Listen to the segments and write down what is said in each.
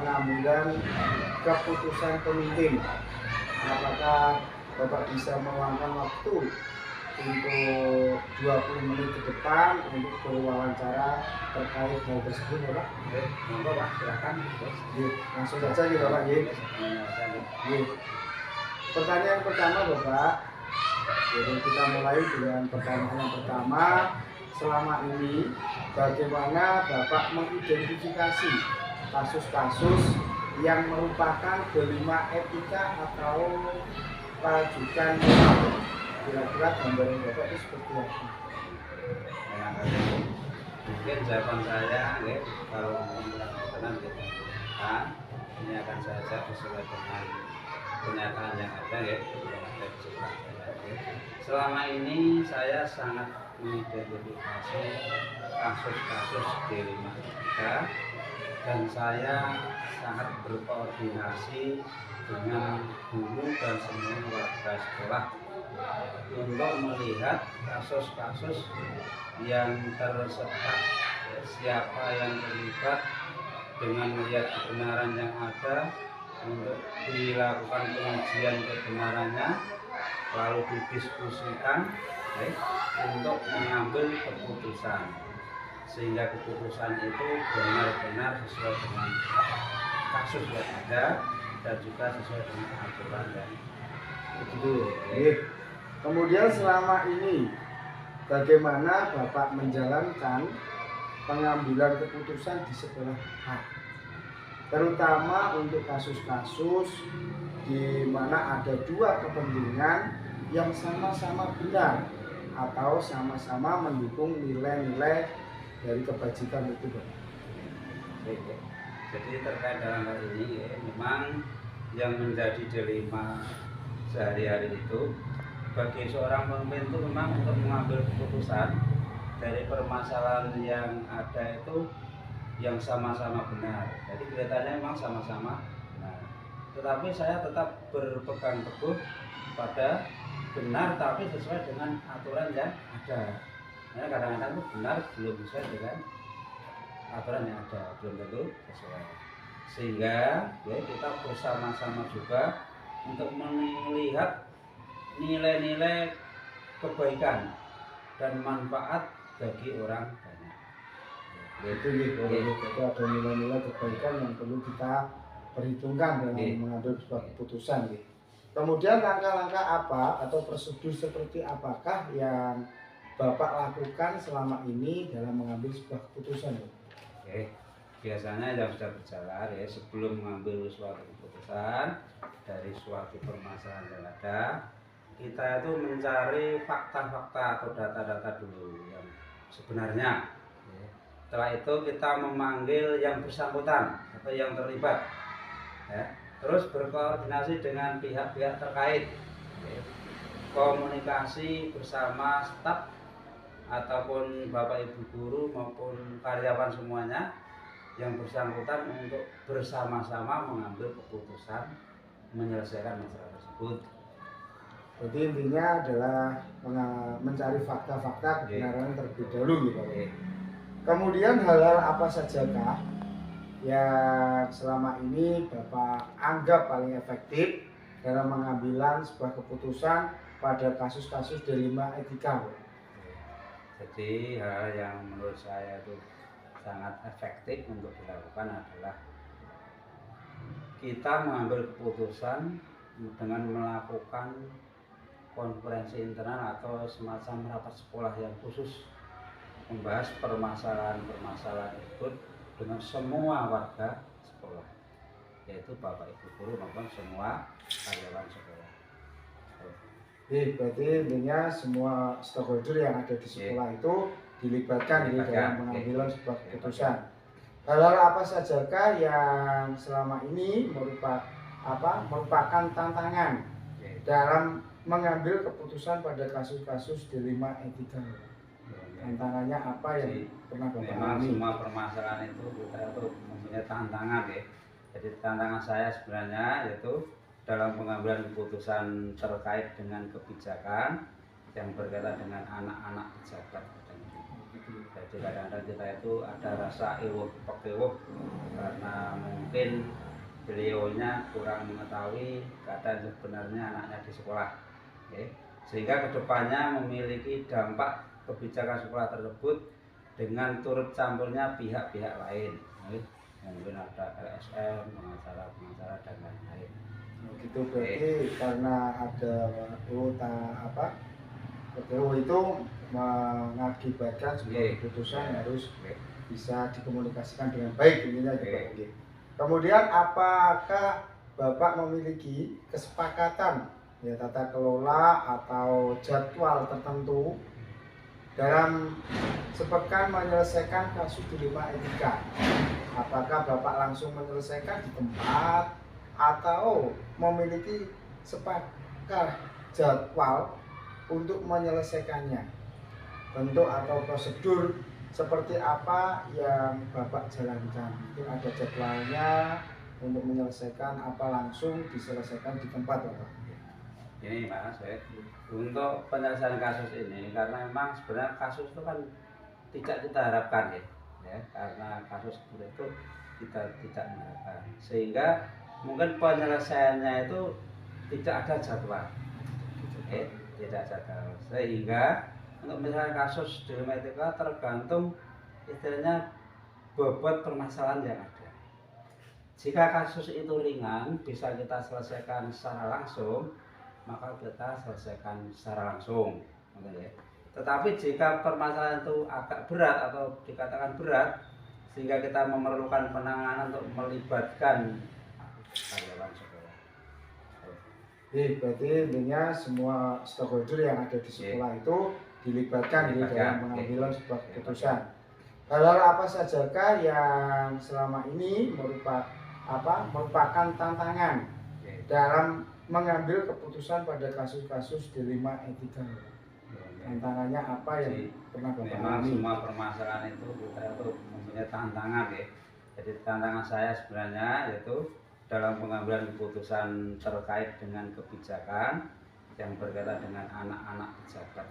pengambilan keputusan pemimpin. Apakah Bapak bisa meluangkan waktu untuk 20 menit ke depan untuk berwawancara terkait hal tersebut, Bapak? Monggo Pak, silakan. Langsung saja gitu, Bapak. Pertanyaan pertama, Bapak. Jadi kita mulai dengan pertanyaan yang pertama. Selama ini bagaimana Bapak mengidentifikasi kasus-kasus yang merupakan delima etika atau pajukan? Kira-kira gambaran Bapak itu seperti apa? Mungkin jawaban saya, kalau berkenan ini akan saya jawab sesuai dengan kenyataan yang ada, Selama ini saya sangat mengidentifikasi kasus-kasus delima etika dan saya sangat berkoordinasi dengan guru dan semua warga sekolah untuk melihat kasus-kasus yang tersetak, siapa yang terlibat, dengan melihat kebenaran yang ada untuk dilakukan pengujian kebenarannya, lalu didiskusikan untuk mengambil keputusan, sehingga keputusan itu benar-benar sesuai dengan kasus yang ada dan juga sesuai dengan aturan dan begitu. Kemudian selama ini bagaimana Bapak menjalankan pengambilan keputusan di sekolah A, terutama untuk kasus-kasus di mana ada dua kepentingan yang sama-sama benar atau sama-sama mendukung nilai-nilai dari kebajikan itu, Bapak? Jadi terkait dalam hal ini, memang yang menjadi dilema sehari-hari itu bagi seorang pemimpin itu memang untuk mengambil keputusan dari permasalahan yang ada itu yang sama-sama benar. Jadi kelihatannya memang sama-sama benar. Tetapi saya tetap berpegang teguh pada benar tapi sesuai dengan aturan yang ada. Karena kadang-kadang itu benar belum sesuai dengan aturan yang ada, belum tentu sesuai. Sehingga kita bersama-sama juga untuk melihat nilai-nilai kebaikan dan manfaat bagi orang banyak. Jadi ada nilai-nilai kebaikan yang perlu kita perhitungkan dalam mengambil sebuah keputusan. Kemudian langkah-langkah apa atau prosedur seperti apakah yang Bapak lakukan selama ini dalam mengambil sebuah keputusan? Biasanya yang sudah berjalan sebelum mengambil suatu keputusan dari suatu permasalahan yang ada, kita itu mencari fakta-fakta atau data-data dulu yang sebenarnya. Setelah itu kita memanggil yang bersangkutan atau yang terlibat, terus berkoordinasi dengan pihak-pihak terkait, komunikasi bersama staf ataupun bapak ibu guru maupun karyawan semuanya yang bersangkutan untuk bersama-sama mengambil keputusan menyelesaikan masalah tersebut. Jadi intinya adalah mencari fakta-fakta kebenaran terlebih dahulu, gitu. Kemudian hal-hal apa sajakah yang selama ini Bapak anggap paling efektif dalam mengambilan sebuah keputusan pada kasus-kasus dilema etika? Jadi hal yang menurut saya itu sangat efektif untuk dilakukan adalah kita mengambil keputusan dengan melakukan konferensi internal atau semacam rapat sekolah yang khusus membahas permasalahan-permasalahan tersebut dengan semua warga sekolah, yaitu bapak ibu guru maupun semua karyawan sekolah. Berarti intinya semua stakeholder yang ada di sekolah itu dilibatkan dalam pengambilan sebuah keputusan. Hal-hal apa sajakah yang selama ini merupakan tantangan dalam mengambil keputusan pada kasus-kasus dilema etika? Tantangannya apa yang pernah Bapak alami? Semua permasalahan itu kita itu mempunyai tantangan, Jadi tantangan saya sebenarnya yaitu dalam pengambilan keputusan terkait dengan kebijakan yang berkaitan dengan anak-anak pejabat. Jadi kadang-kadang kita itu ada rasa ewuh pekewuh karena mungkin beliaunya kurang mengetahui keadaan sebenarnya anaknya di sekolah. Oke. Sehingga kedepannya memiliki dampak kebijakan sekolah tersebut dengan turut campurnya pihak-pihak lain. Oke. Mungkin ada LSM, pengacara-pengacara dan lain-lain. Gitu berarti karena ada PTU itu mengakibatkan sebuah keputusan harus bisa dikomunikasikan dengan baik intinya gitu. Kemudian apakah Bapak memiliki kesepakatan ya tata kelola atau jadwal tertentu dalam sepekan menyelesaikan kasus dilema etika? Apakah Bapak langsung menyelesaikan di tempat atau memiliki sepakat jadwal untuk menyelesaikannya? Bentuk atau prosedur seperti apa yang Bapak jalankan? Mungkin ada jadwalnya untuk menyelesaikan apa langsung diselesaikan di tempat Bapak? Ini Mas, untuk penyelesaian kasus ini karena memang sebenarnya kasus itu kan tidak kita harapkan ya, karena kasus seperti itu kita tidak mengharapkan sehingga mungkin penyelesaiannya itu tidak ada jadwal, tidak ada jadwal sehingga untuk misalnya kasus dilema etika tergantung istilahnya bobot permasalahan yang ada. Jika kasus itu ringan bisa kita selesaikan secara langsung, maka kita selesaikan secara langsung. Tetapi jika permasalahan itu agak berat atau dikatakan berat sehingga kita memerlukan penanganan untuk melibatkan karyawan sekolah. Berarti intinya semua stakeholder yang ada di sekolah itu dilibatkan di dalam pengambilan sebuah keputusan. Hal-hal apa sajakah yang selama ini merupakan tantangan dalam mengambil keputusan pada kasus-kasus dilema etika? Tantangannya apa yang pernah Bapak alami? Semua permasalahan itu kita itu mempunyai tantangan ya. Jadi tantangan saya sebenarnya yaitu dalam pengambilan keputusan terkait dengan kebijakan yang berkaitan dengan anak-anak pejabat.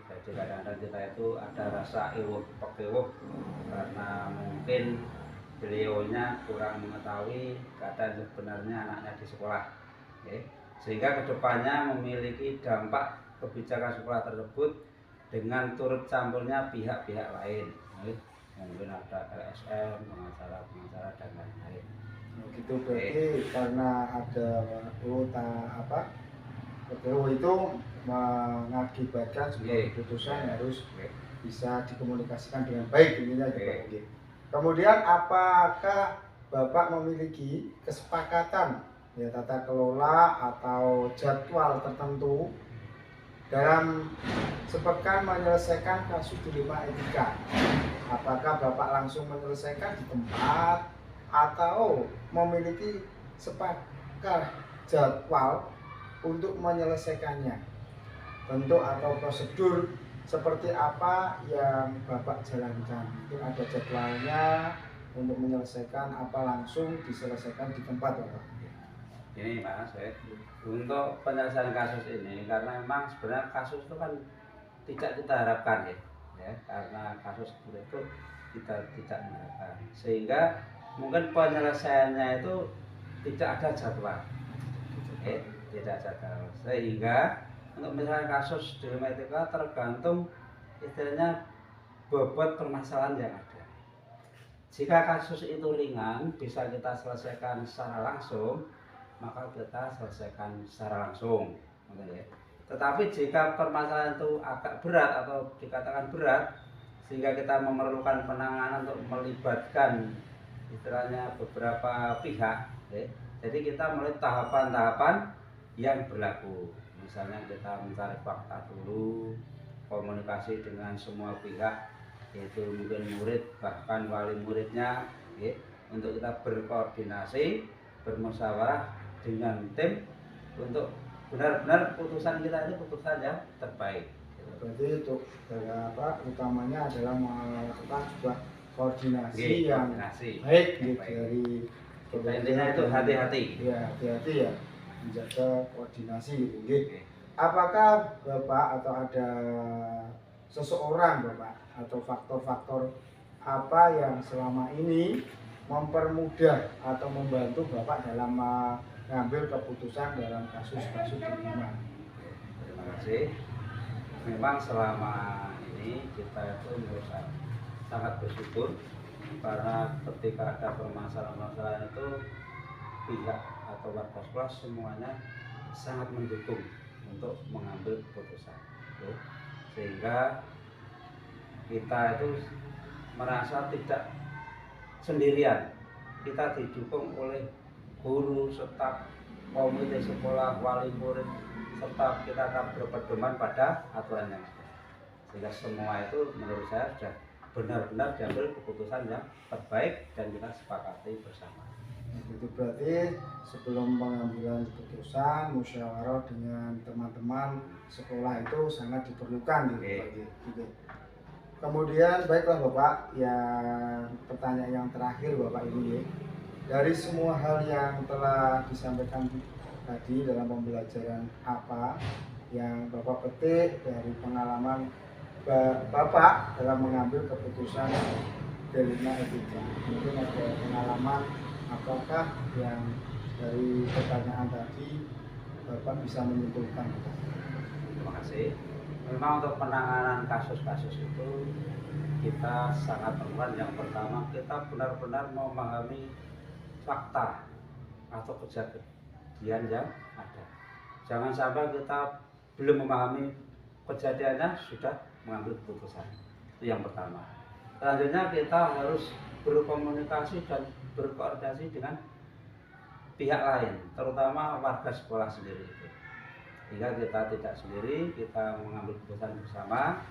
Jadi kadang-kadang kita itu ada rasa ewuh pekewuh karena mungkin beliaunya kurang mengetahui keadaan sebenarnya anaknya di sekolah. Sehingga kedepannya memiliki dampak kebijakan sekolah tersebut dengan turut campurnya pihak-pihak lain. Mungkin ada LSM, pengacara-pengacara dan lain-lain. Gitu berarti karena ada PTU itu mengakibatkan sebuah keputusan harus bisa dikomunikasikan dengan baik intinya gitu. Kemudian apakah Bapak memiliki kesepakatan ya tata kelola atau jadwal tertentu dalam sepekan menyelesaikan kasus dilema etika? Apakah Bapak langsung menyelesaikan di tempat atau memiliki sepakat jadwal untuk menyelesaikannya? Bentuk atau prosedur seperti apa yang Bapak jalankan? Mungkin ada jadwalnya untuk menyelesaikan apa langsung diselesaikan di tempat Bapak? Ini Mas, untuk penyelesaian kasus ini karena memang sebenarnya kasus itu kan tidak kita harapkan ya, karena kasus seperti itu kita tidak mengharapkan sehingga mungkin penyelesaiannya itu tidak ada jadwal, tidak ada jadwal sehingga untuk misalnya kasus dilema etika tergantung istilahnya bobot permasalahan yang ada. Jika kasus itu ringan bisa kita selesaikan secara langsung, maka kita selesaikan secara langsung. Tetapi jika permasalahan itu agak berat atau dikatakan berat sehingga kita memerlukan penanganan untuk melibatkan istilahnya beberapa pihak, jadi kita mulai tahapan-tahapan yang berlaku. Misalnya kita mencari fakta dulu, komunikasi dengan semua pihak, yaitu mungkin murid bahkan wali muridnya, untuk kita berkoordinasi, bermusyawarah dengan tim untuk benar-benar putusan kita ini putusan yang terbaik. Berarti itu utamanya adalah melakukan sebuah koordinasi yang baik dari kita intinya itu hati-hati. Ya, hati-hati ya menjaga koordinasi gitu. Apakah Bapak atau ada seseorang Bapak, atau faktor-faktor apa yang selama ini mempermudah atau membantu Bapak dalam mengambil keputusan dalam kasus-kasus dilema? Terima kasih. Memang selama ini kita itu merasa sangat bersyukur karena ketika ada permasalahan-permasalahan itu pihak atau warga sekolah semuanya sangat mendukung untuk mengambil keputusan. Sehingga kita itu merasa tidak sendirian, kita didukung oleh guru, staf, komite sekolah, wali murid, serta kita akan berpedoman pada aturan yang ada. Sehingga semua itu menurut saya sudah benar-benar diambil keputusan yang terbaik dan kita sepakati bersama. Itu berarti sebelum pengambilan keputusan musyawarah dengan teman-teman sekolah itu sangat diperlukan gitu. Kemudian baiklah Bapak, yang pertanyaan yang terakhir Bapak ini, dari semua hal yang telah disampaikan tadi dalam pembelajaran apa yang Bapak petik dari pengalaman Bapak dalam mengambil keputusan delima etika, mungkin ada pengalaman apakah yang dari pertanyaan tadi Bapak bisa menyimpulkan? Terima kasih. Memang untuk penanganan kasus-kasus itu kita sangat perlukan. Yang pertama, kita benar-benar memahami fakta atau kejadian yang ada. Jangan sampai kita belum memahami kejadiannya sudah mengambil keputusan. Itu yang pertama. Selanjutnya kita harus berkomunikasi dan berkoordinasi dengan pihak lain, terutama warga sekolah sendiri itu. Sehingga kita tidak sendiri, kita mengambil keputusan bersama,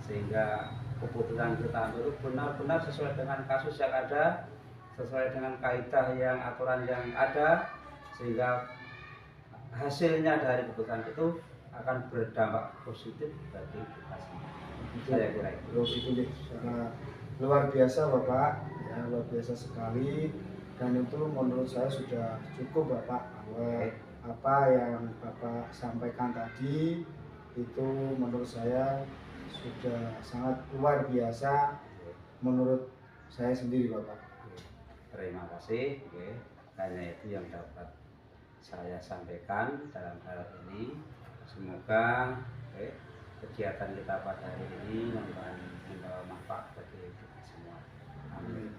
sehingga keputusan kita ambil benar-benar sesuai dengan kasus yang ada, sesuai dengan kaidah yang aturan yang ada, sehingga hasilnya dari keputusan itu akan berdampak positif bagi kita semua. Saya kira itu sangat luar biasa Bapak, ya, luar biasa sekali, dan itu menurut saya sudah cukup Bapak, bahwa apa yang Bapak sampaikan tadi itu menurut saya sudah sangat luar biasa menurut saya sendiri Bapak. Terima kasih. Hanya itu yang dapat saya sampaikan dalam hal ini. Semoga kegiatan kita pada hari ini membawa manfaat bagi kita semua. Amin.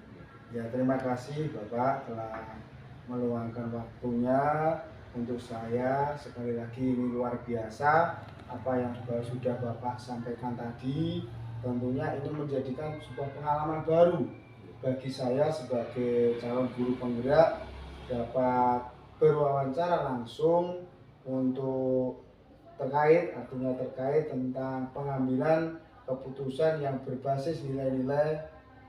Ya, terima kasih Bapak telah meluangkan waktunya untuk saya. Sekali lagi ini luar biasa apa yang sudah Bapak sampaikan tadi. Tentunya ini menjadikan sebuah pengalaman baru bagi saya sebagai calon guru penggerak, dapat berwawancara langsung untuk terkait tentang pengambilan keputusan yang berbasis nilai-nilai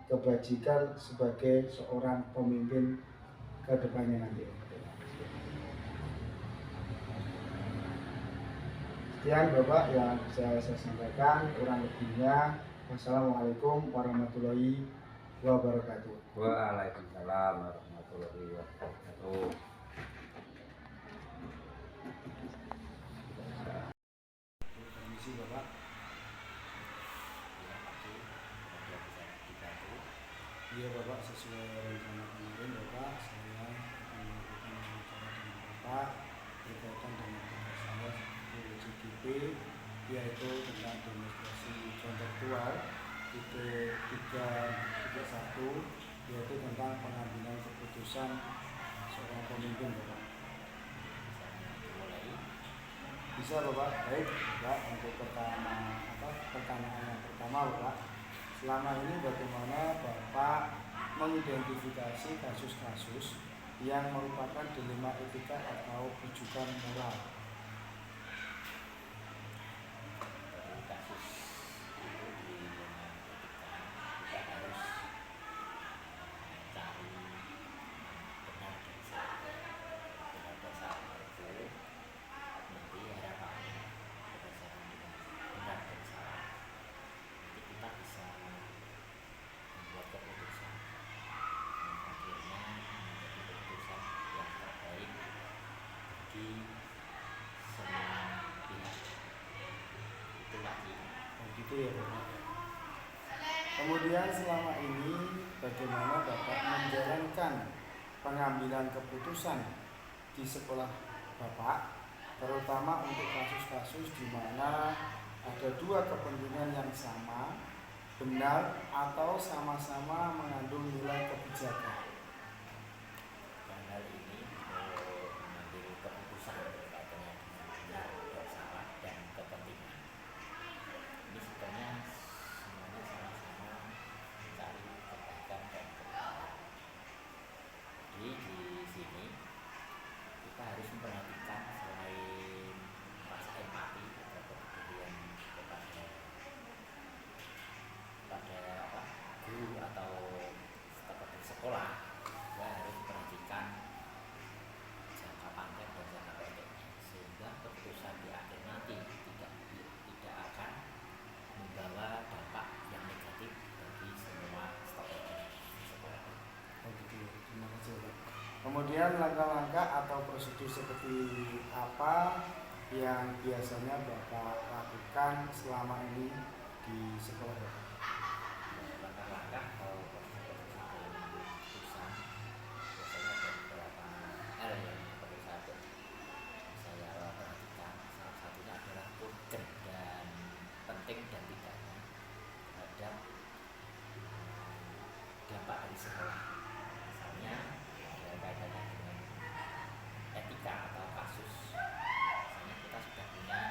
kebajikan sebagai seorang pemimpin ke depannya nanti. Sekian Bapak yang saya sampaikan, kurang lebihnya wassalamualaikum warahmatullahi wabarakatuh. Waalaikumsalam warahmatullahi wabarakatuh. Permisi Bapak. Iya Bapak, sesuai rencana kemarin Bapak, saya akan melakukan wawancara dengan Bapak berkaitan dengan tugas saya sebagai CGP, yaitu tentang demonstrasi kontekstual tipe 3.1, yaitu tentang pengambilan keputusan seorang pemimpin Bapak. Bisa Bapak? Baik Bapak, untuk pertanyaan yang pertama Bapak, selama ini bagaimana Bapak mengidentifikasi kasus-kasus yang merupakan dilema etika atau rujukan moral? Kasus itu di kita harus cari benar dan salah. Benar dan salah itu nanti harapan berdasarkan dengan benar dan salah, nanti kita bisa membuat keputusan yang akhirnya menjadi keputusan yang terbaik bagi Gitu ya Bapak. Kemudian selama ini bagaimana Bapak menjalankan pengambilan keputusan di sekolah Bapak, terutama untuk kasus-kasus di mana ada dua kepentingan yang sama, benar atau sama-sama mengandung nilai kebijakan. Dan hal ini untuk mengambil keputusan kaitannya dengan benar dan salah dan kepentingan. Ini sebenarnya semuanya sama-sama mencari kebaikan dan kebenaran. Jadi di sini kita harus memperhatikan selain rasa empati atau kepedulian kepada guru atau staf di sekolah, juga harus memperhatikan jangka panjang dan jangka pendeknya, sehingga keputusan di akhir nanti tidak akan membawa dampak yang negatif bagi semua stakeholder di sekolah. Oh gitu ya, terima kasih Pak. Kemudian langkah-langkah atau prosedur seperti apa yang biasanya Bapak lakukan selama ini di sekolah Bapak? Langkah-langkah atau proses dalam keputusan biasanya ada beberapa hal yang perlu saya perhatikan. Salah satunya adalah urgen dan penting dan tidaknya terhadap dampak dari sekolah. Misalnya ada kaitannya dengan etika atau kasus. Misalnya kita sudah punya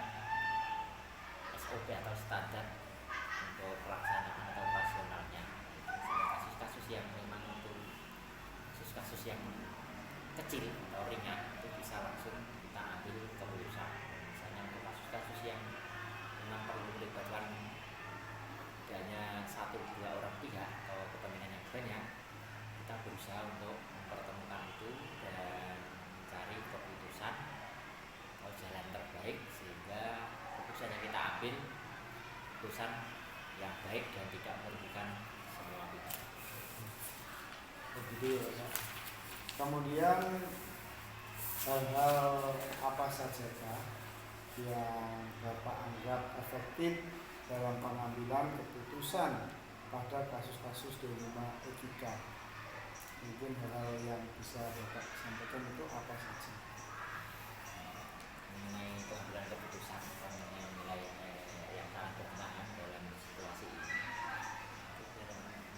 SOP atau standar untuk pelaksanaan atau operasionalnya. Misalnya kasus-kasus yang memang itu kasus-kasus yang kecil atau ringan itu bisa langsung kita ambil keputusan. Misalnya untuk kasus-kasus yang memang perlu melibatkan tidak hanya 1-2 orang pihak atau kepentingan yang banyak, kita berusaha untuk mempertemukan itu dan mencari keputusan atau jalan terbaik sehingga keputusan yang kita ambil keputusan yang baik dan tidak merugikan semua pihak. Begitu ya Pak. Kemudian hal-hal apa sajakah yang Bapak anggap efektif dalam pengambilan keputusan pada kasus-kasus dilema etika? Mungkin hal-hal yang bisa Bapak sampaikan itu apa saja? Mengenai pengambilan keputusan mengenai nilai yang sangat berkenaan dalam situasi ini, itu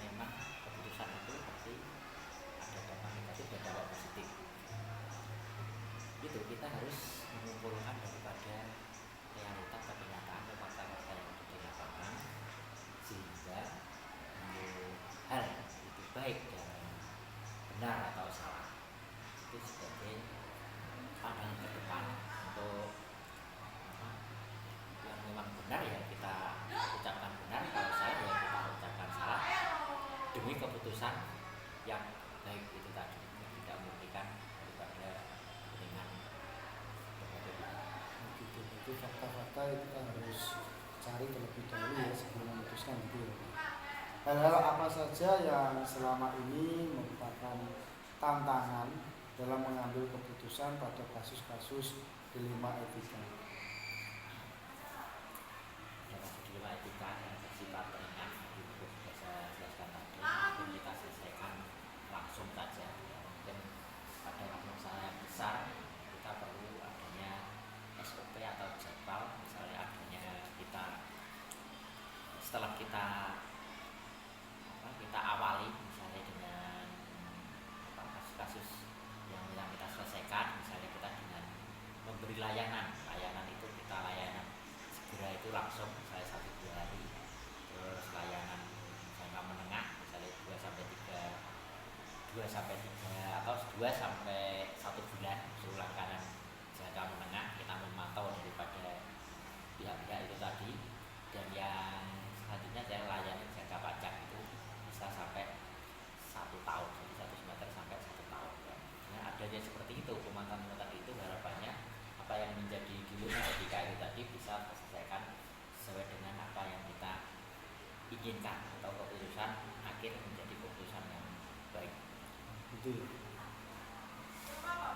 memang keputusan itu pasti ada dampak negatif dan dampak positif. Itu kita harus mengumpulkan daripada realitas atau kenyataan atau fakta-fakta yang ada di lapangan sehingga hal itu baik dan benar atau salah itu sebagai pandangan ke depan untuk yang memang benar ya kita ucapkan benar, kalau salah ya kita ucapkan salah demi keputusan yang baik itu tadi, yang tidak merugikan daripada kepentingan berbagai pihak. Begitu. Itu fakta-fakta itu kita harus cari terlebih dahulu ya sebelum memutuskan itu ya. Hal-hal apa saja yang selama ini merupakan tantangan dalam mengambil keputusan pada kasus-kasus dilema etika? Dalam dilema etika yang bersifat ringan itu sudah saya jelaskan tadi, mungkin kita selesaikan langsung saja. Mungkin pada masalah yang besar kita perlu adanya SOP atau jadwal, misalnya adanya kita setelah kita awali misalnya dengan kasus-kasus yang kita selesaikan, misalnya kita dengan memberi layanan itu kita layanan segera itu langsung misalnya 1-2 hari, terus layanan jangka menengah misalnya 2 sampai 3 atau 2 sampai 1 bulan usul langganan jangka menengah, kita memantau daripada pihak-pihak itu tadi. Dan yang selanjutnya saya layani jangka panjang itu bisa sampai 1 tahun, jadi 1 semester sampai 1 tahun. Nah, adanya seperti itu, pemantauan itu harapannya apa yang menjadi dilema etika itu tadi bisa terselesaikan sesuai dengan apa yang kita inginkan atau keputusan akhir menjadi keputusan yang baik. Gitu.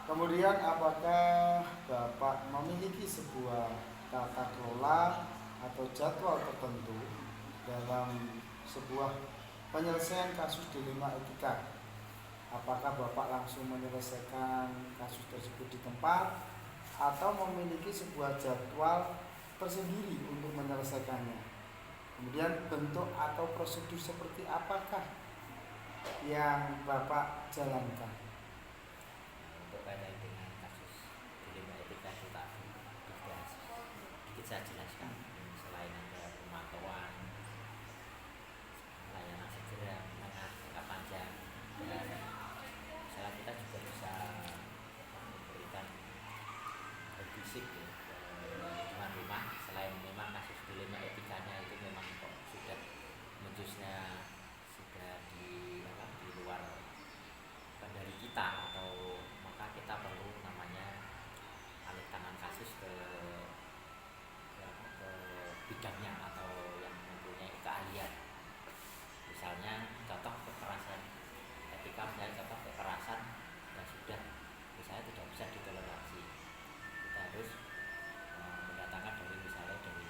Kemudian apakah Bapak memiliki sebuah tata kelola atau jadwal tertentu dalam sebuah penyelesaian kasus dilema etika. Apakah Bapak langsung menyelesaikan kasus tersebut di tempat atau memiliki sebuah jadwal tersendiri untuk menyelesaikannya. Kemudian bentuk atau prosedur seperti apakah yang Bapak jalankan? Untuk kaitan dengan kasus dilema etika kita sedikit saya jelaskan. Selain ada pemantauan, layanan segera, menengah, jangka panjang, dan misalnya kita juga bisa memberikan fisik ya, lingkungan rumah. Selain memang kasus dilema etikanya itu memang kok sudah menjusnya sudah di luar dari kita, atau maka kita perlu namanya alih tangan kasus ke bidangnya atau yang mempunyai keahlian. Misalnya contoh kekerasan etika, misalnya contoh kekerasan yang sudah misalnya tidak bisa ditoleransi, kita harus mendatangkan dari misalnya dari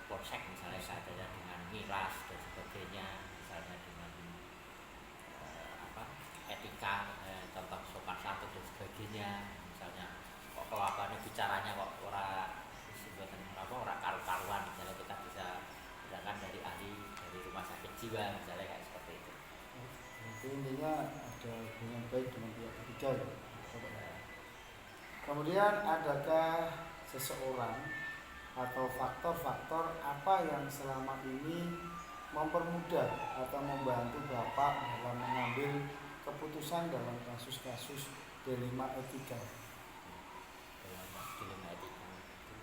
polsek misalnya saja dengan miras dan sebagainya, misalnya dengan etika, contoh sopan santun dan sebagainya. Misalnya kok kelakuannya bicaranya kok orang karu-karuan, misalnya kita bisa berangkat dari ahli dari rumah sakit jiwa misalnya, kayak seperti itu. Jadi intinya ada hubungan baik dengan pihak ketiga ya. Kemudian adakah seseorang atau faktor-faktor apa yang selama ini mempermudah atau membantu Bapak dalam mengambil keputusan dalam kasus-kasus dilema etika? Dalam dilema etika itu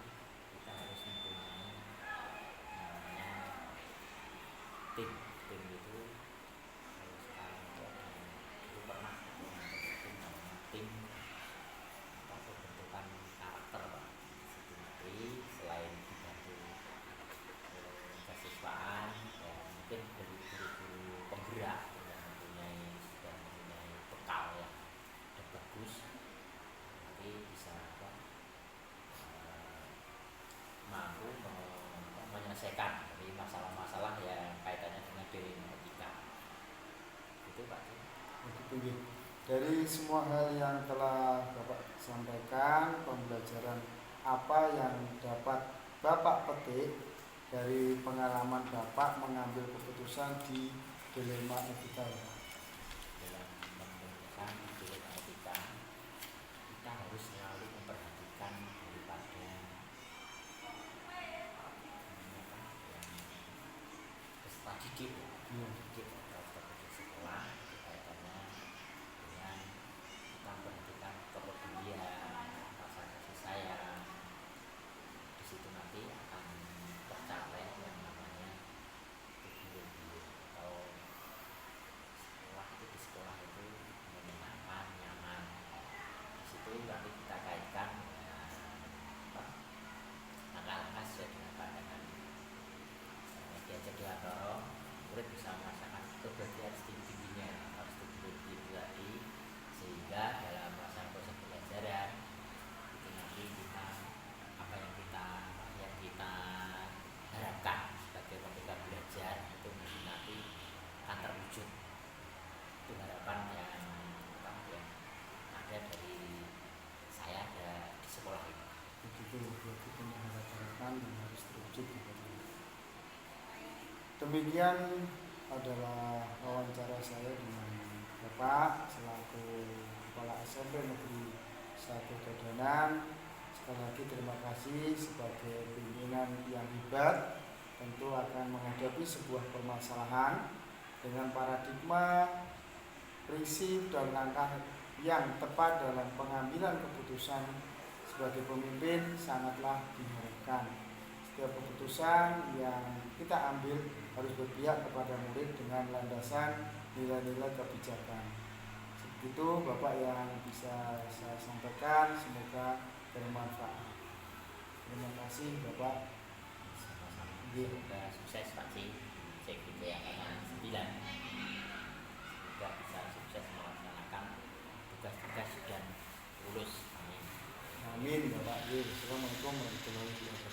kita harus mempunyai namanya tim. Tim itu harus itu pernah tim namanya tim pembentukan karakter, Pak. Itu nanti selain dibantu kesiswaan ya, mungkin dari guru-guru penggerak yang sudah mempunyai bekal yang bagus, nanti bisa mampu menyelesaikan dari masalah-masalah yang kaitannya dengan dilema etika. Itu Pak. Begitu. Dari semua hal yang telah Bapak sampaikan, pembelajaran apa yang dapat Bapak petik dari pengalaman Bapak mengambil keputusan di dilema etika? Dalam memutuskan dilema etika, kita harus selalu memperhatikan daripada peserta didik atau didik sekolah, kaitannya dengan kita memperhatikan kepedulian, rasa kasih sayang. Di situ nanti akan tercapai yang namanya kebiayaan atau di sekolah itu menyenangkan, nyaman. Di situ nanti kita kaitkan langkah-langkah sesuai dengan pandangan diajak diantara murid bisa merasakan kebahagiaan setinggi-tingginya, harus tinggi tadi, sehingga dalam melaksanakan proses pembelajaran itu nanti kita apa yang kita harapkan sebagai pemerintah belajar itu nanti akan terwujud. Itu harapan yang ada dari saya di sekolah ini. Begitu, berarti punya harapan yang harus terwujud. Demikian adalah wawancara saya dengan Bapak selaku Kepala SMP Negeri 1 Dodonan. Sekali lagi terima kasih sebagai pimpinan yang hebat, tentu akan menghadapi sebuah permasalahan dengan paradigma, prinsip dan langkah yang tepat dalam pengambilan keputusan sebagai pemimpin sangatlah diharapkan. Setiap keputusan yang kita ambil harus berpihak kepada murid dengan landasan nilai-nilai kebijakan. Begitu Bapak yang bisa saya sampaikan, semoga bermanfaat. Terima kasih Bapak. Semoga sukses Pak Ci, CGT Angkatan 9. Semoga bisa sukses melaksanakan tugas-tugas dan lulus. Amin. Amin Bapak. Assalamualaikum warahmatullahi wabarakatuh.